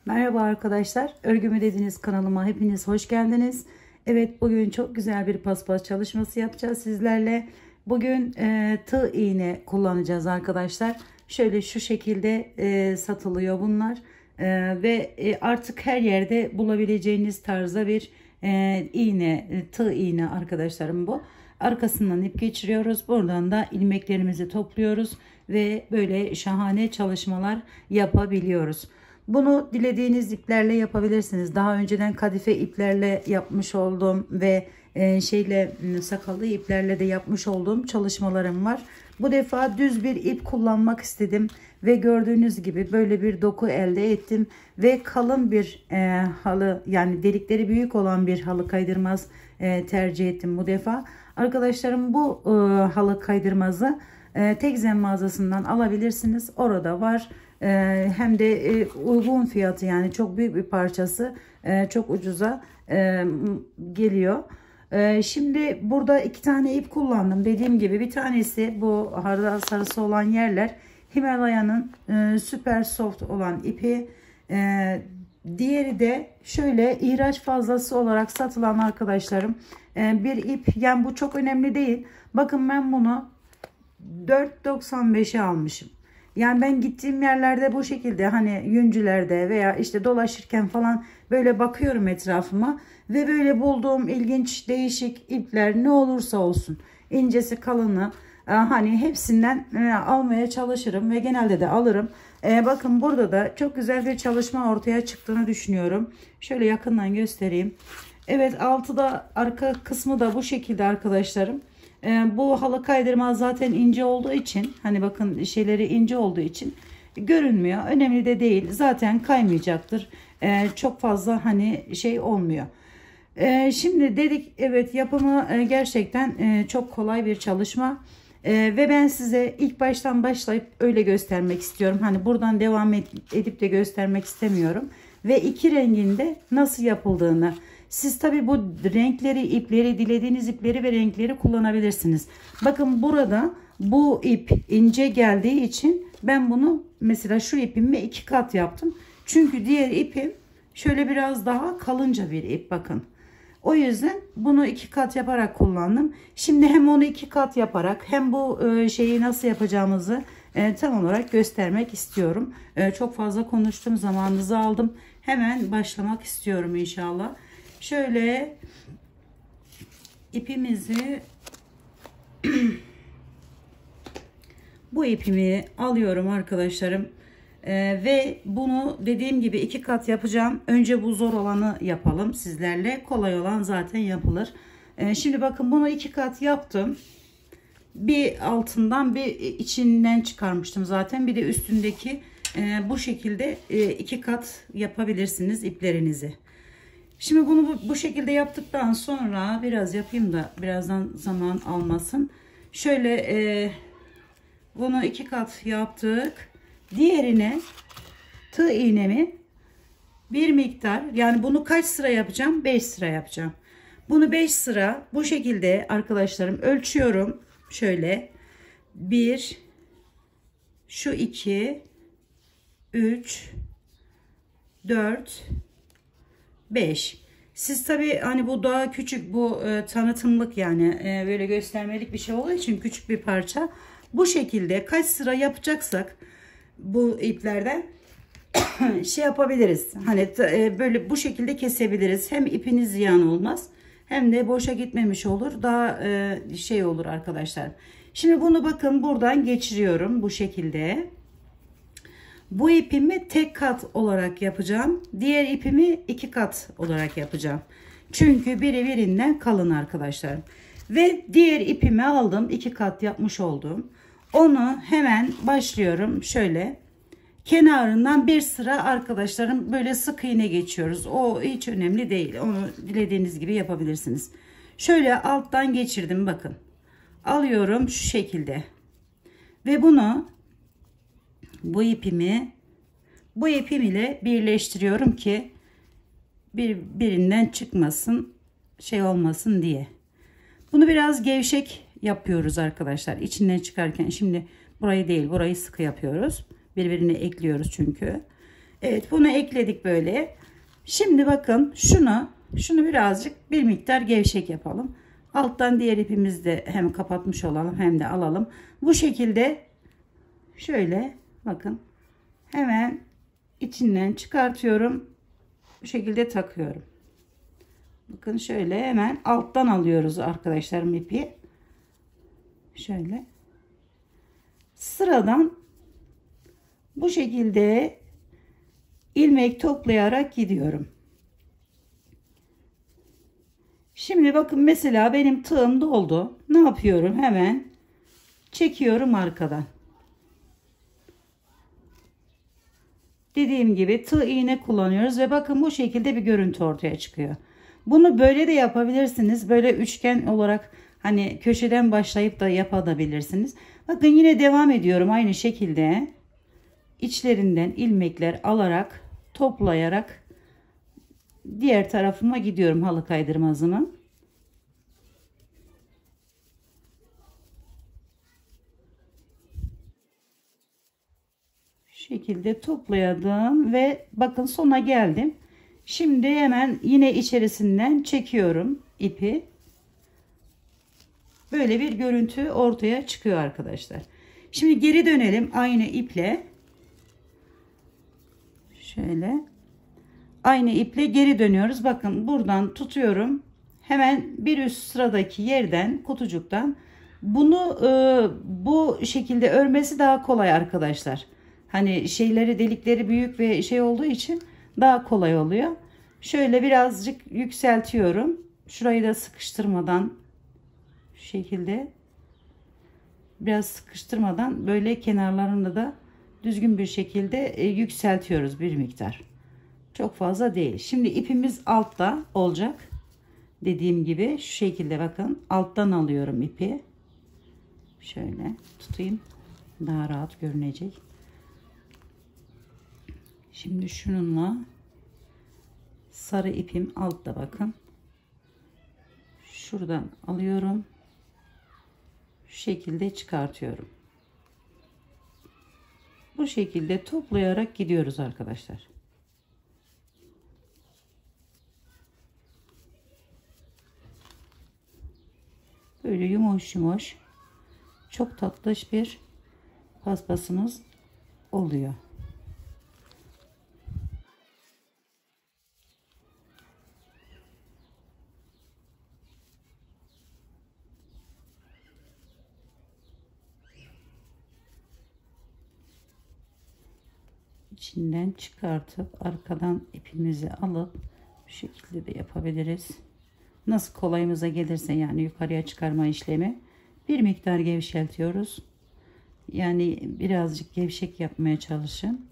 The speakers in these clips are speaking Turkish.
Merhaba arkadaşlar. Örgümü dediğiniz kanalıma hepiniz hoş geldiniz. Evet, bugün çok güzel bir paspas çalışması yapacağız sizlerle. Bugün tığ iğne kullanacağız arkadaşlar. Şöyle şu şekilde satılıyor bunlar. Ve artık her yerde bulabileceğiniz tarzda bir iğne, tığ iğne arkadaşlarım bu. Arkasından ip geçiriyoruz. Buradan da ilmeklerimizi topluyoruz ve böyle şahane çalışmalar yapabiliyoruz. Bunu dilediğiniz iplerle yapabilirsiniz. Daha önceden kadife iplerle yapmış olduğum ve sakallı iplerle de yapmış olduğum çalışmalarım var. Bu defa düz bir ip kullanmak istedim ve gördüğünüz gibi böyle bir doku elde ettim ve kalın bir halı, yani delikleri büyük olan bir halı kaydırmaz tercih ettim bu defa. Arkadaşlarım, bu halı kaydırmazı Tekzen mağazasından alabilirsiniz. Orada var. Hem de uygun fiyatı, yani çok büyük bir parçası, çok ucuza geliyor. Şimdi burada iki tane ip kullandım. Dediğim gibi bir tanesi bu hardal sarısı olan yerler Himalaya'nın süper soft olan ipi. Diğeri de şöyle ihraç fazlası olarak satılan arkadaşlarım bir ip. Yani bu çok önemli değil. Bakın, ben bunu 4.95'e almışım. Yani ben gittiğim yerlerde bu şekilde, hani yüncülerde veya işte dolaşırken falan böyle bakıyorum etrafıma ve böyle bulduğum ilginç değişik ipler, ne olursa olsun, incesi kalını, hani hepsinden almaya çalışırım ve genelde de alırım. Bakın, burada da çok güzel bir çalışma ortaya çıktığını düşünüyorum. Şöyle yakından göstereyim. Evet, altıda, arka kısmı da bu şekilde arkadaşlarım. Bu halı kaydırma zaten ince olduğu için, hani bakın şeyleri ince olduğu için görünmüyor. Önemli de değil. Zaten kaymayacaktır. Çok fazla hani şey olmuyor. Şimdi dedik, evet, yapımı gerçekten çok kolay bir çalışma. Ve ben size ilk baştan başlayıp öyle göstermek istiyorum. Hani buradan devam edip de göstermek istemiyorum. Ve iki renginde nasıl yapıldığını. Siz tabi bu renkleri, ipleri, dilediğiniz ipleri ve renkleri kullanabilirsiniz. Bakın, burada bu ip ince geldiği için ben bunu mesela şu ipimi iki kat yaptım. Çünkü diğer ipim şöyle biraz daha kalınca bir ip, bakın. O yüzden bunu iki kat yaparak kullandım. Şimdi hem onu iki kat yaparak hem bu şeyi nasıl yapacağımızı tam olarak göstermek istiyorum. Çok fazla konuştum, zamanınızı aldım. Hemen başlamak istiyorum inşallah. Şöyle ipimizi bu ipimi alıyorum arkadaşlarım. Ve bunu dediğim gibi iki kat yapacağım. Önce bu zor olanı yapalım sizlerle. Kolay olan zaten yapılır. Şimdi bakın, bunu iki kat yaptım. Bir altından bir içinden çıkarmıştım zaten. Bir de üstündeki bu şekilde iki kat yapabilirsiniz iplerinizi. Şimdi bunu bu şekilde yaptıktan sonra biraz yapayım da birazdan zaman almasın. Şöyle bunu iki kat yaptık. Diğerine tığ iğnemi bir miktar, yani bunu kaç sıra yapacağım? 5 sıra yapacağım. Bunu 5 sıra bu şekilde arkadaşlarım ölçüyorum. Şöyle 1, şu 2, 3, 4, 5. Siz tabi hani bu daha küçük, bu tanıtımlık, yani böyle göstermelik bir şey olduğu için küçük bir parça. Bu şekilde kaç sıra yapacaksak bu iplerden şey yapabiliriz. Hani böyle bu şekilde kesebiliriz. Hem ipiniz ziyan olmaz, hem de boşa gitmemiş olur. Daha şey olur arkadaşlar. Şimdi bunu bakın buradan geçiriyorum bu şekilde. Bu ipimi tek kat olarak yapacağım. Diğer ipimi iki kat olarak yapacağım. Çünkü biri birinden kalın arkadaşlar. Ve diğer ipimi aldım. İki kat yapmış oldum. Onu hemen başlıyorum. Şöyle kenarından bir sıra arkadaşlarım böyle sık iğne geçiyoruz. O hiç önemli değil. Onu dilediğiniz gibi yapabilirsiniz. Şöyle alttan geçirdim, bakın. Alıyorum şu şekilde. Ve bunu bu ipimi bu ipim ile birleştiriyorum ki birbirinden çıkmasın, şey olmasın diye. Bunu biraz gevşek yapıyoruz arkadaşlar. İçinden çıkarken şimdi burayı değil, burayı sıkı yapıyoruz. Birbirine ekliyoruz çünkü. Evet, bunu ekledik böyle. Şimdi bakın şunu birazcık bir miktar gevşek yapalım. Alttan diğer ipimizi de hem kapatmış olalım hem de alalım. Bu şekilde şöyle bakın hemen içinden çıkartıyorum. Bu şekilde takıyorum. Bakın şöyle hemen alttan alıyoruz arkadaşlarım ipi. Şöyle. Sıradan bu şekilde ilmek toplayarak gidiyorum. Şimdi bakın mesela benim tığım doldu. Ne yapıyorum? Hemen çekiyorum arkadan. Dediğim gibi tığ iğne kullanıyoruz ve bakın bu şekilde bir görüntü ortaya çıkıyor. Bunu böyle de yapabilirsiniz. Böyle üçgen olarak hani köşeden başlayıp da yapabilirsiniz. Bakın yine devam ediyorum aynı şekilde. İçlerinden ilmekler alarak, toplayarak diğer tarafıma gidiyorum halı kaydırmazımın. Şekilde topladım ve bakın sona geldim. Şimdi hemen yine içerisinden çekiyorum ipi. Böyle bir görüntü ortaya çıkıyor arkadaşlar. Şimdi geri dönelim aynı iple. Şöyle. Aynı iple geri dönüyoruz. Bakın buradan tutuyorum. Hemen bir üst sıradaki yerden, kutucuktan bunu bu şekilde örmesi daha kolay arkadaşlar. Hani şeyleri, delikleri büyük ve şey olduğu için daha kolay oluyor. Şöyle birazcık yükseltiyorum. Şurayı da sıkıştırmadan şu şekilde biraz sıkıştırmadan böyle kenarlarını da düzgün bir şekilde yükseltiyoruz bir miktar. Çok fazla değil. Şimdi ipimiz altta olacak. Dediğim gibi şu şekilde bakın alttan alıyorum ipi. Şöyle tutayım. Daha rahat görünecek. Şimdi şununla sarı ipim altta bakın. Şuradan alıyorum. Şu şekilde çıkartıyorum. Bu şekilde toplayarak gidiyoruz arkadaşlar. Böyle yumuş yumuş çok tatlış bir paspasımız oluyor. İçinden çıkartıp arkadan ipimizi alıp bu şekilde de yapabiliriz. Nasıl kolayımıza gelirse yani yukarıya çıkarma işlemi bir miktar gevşeltiyoruz. Yani birazcık gevşek yapmaya çalışın.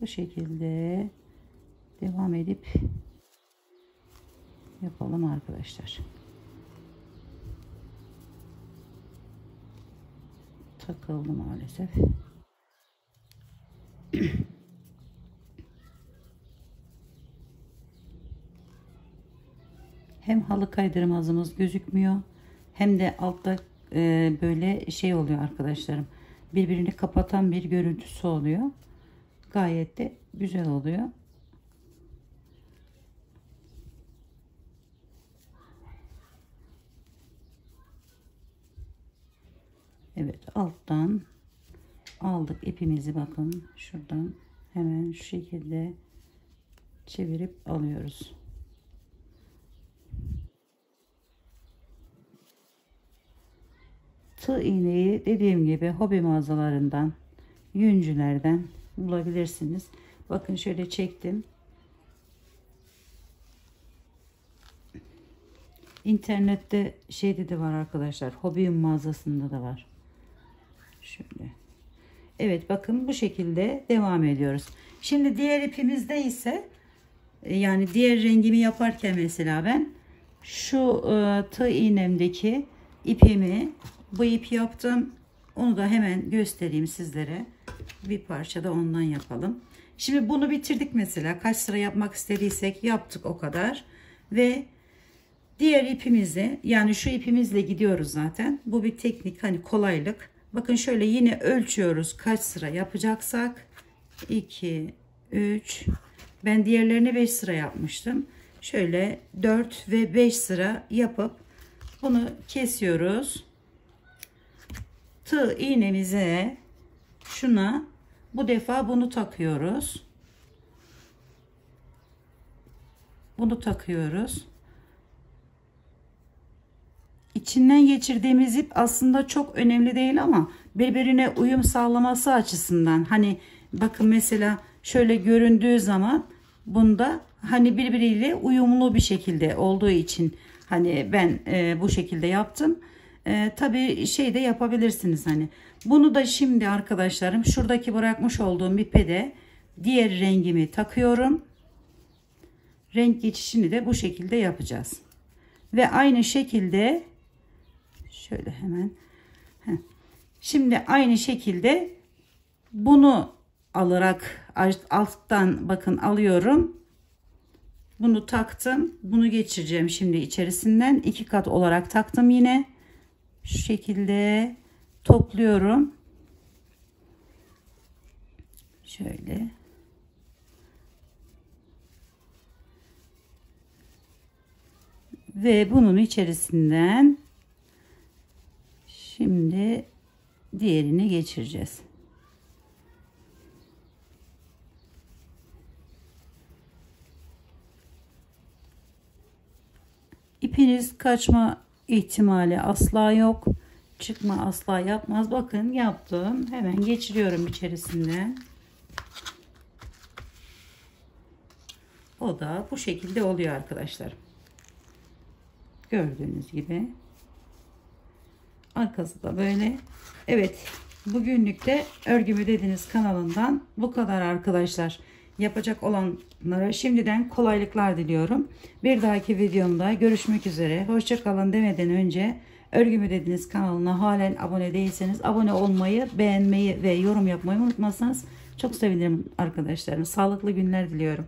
Bu şekilde devam edip yapalım arkadaşlar. Takıldı maalesef. Hem halı kaydırmazımız gözükmüyor hem de altta böyle şey oluyor arkadaşlarım. Birbirini kapatan bir görüntüsü oluyor. Gayet de güzel oluyor. Evet, alttan aldık ipimizi, bakın şuradan hemen şu şekilde çevirip alıyoruz. Tığ iğneyi dediğim gibi hobi mağazalarından, yüncülerden bulabilirsiniz. Bakın şöyle çektim. İnternette şeyde de var arkadaşlar. Hobi mağazasında da var. Şöyle. Evet, bakın bu şekilde devam ediyoruz. Şimdi diğer ipimizde ise yani diğer rengimi yaparken mesela ben şu tığ iğnemdeki ipimi bu ip yaptım. Onu da hemen göstereyim sizlere. Bir parça da ondan yapalım. Şimdi bunu bitirdik mesela. Kaç sıra yapmak istediysek yaptık o kadar. Ve diğer ipimizi, yani şu ipimizle gidiyoruz zaten. Bu bir teknik, hani kolaylık. Bakın şöyle yine ölçüyoruz kaç sıra yapacaksak. 2, 3. Ben diğerlerini 5 sıra yapmıştım. Şöyle 4 ve 5 sıra yapıp bunu kesiyoruz. Tığ iğnemize şuna bu defa bunu takıyoruz. Bunu takıyoruz. İçinden geçirdiğimiz ip aslında çok önemli değil ama birbirine uyum sağlaması açısından, hani bakın mesela şöyle göründüğü zaman bunda hani birbiriyle uyumlu bir şekilde olduğu için hani ben bu şekilde yaptım. Tabii şey de yapabilirsiniz hani. Bunu da şimdi arkadaşlarım şuradaki bırakmış olduğum ipe de diğer rengimi takıyorum. Renk geçişini de bu şekilde yapacağız. Ve aynı şekilde şöyle hemen. Şimdi aynı şekilde bunu alarak alttan bakın alıyorum. Bunu taktım. Bunu geçireceğim şimdi içerisinden. 2 kat olarak taktım yine. Şu şekilde topluyorum. Şöyle. Ve bunun içerisinden şimdi diğerini geçireceğiz. İpiniz kaçma ihtimali asla yok. Çıkma asla yapmaz. Bakın yaptım. Hemen geçiriyorum içerisinden. O da bu şekilde oluyor arkadaşlar. Gördüğünüz gibi. Arkası da böyle. Evet. Bugünlük de Örgümü Dediniz kanalından bu kadar arkadaşlar. Yapacak olanlara şimdiden kolaylıklar diliyorum. Bir dahaki videomda görüşmek üzere. Hoşça kalın demeden önce Örgümü Dediniz kanalına halen abone değilseniz abone olmayı, beğenmeyi ve yorum yapmayı unutmazsanız çok sevinirim arkadaşlarım. Sağlıklı günler diliyorum.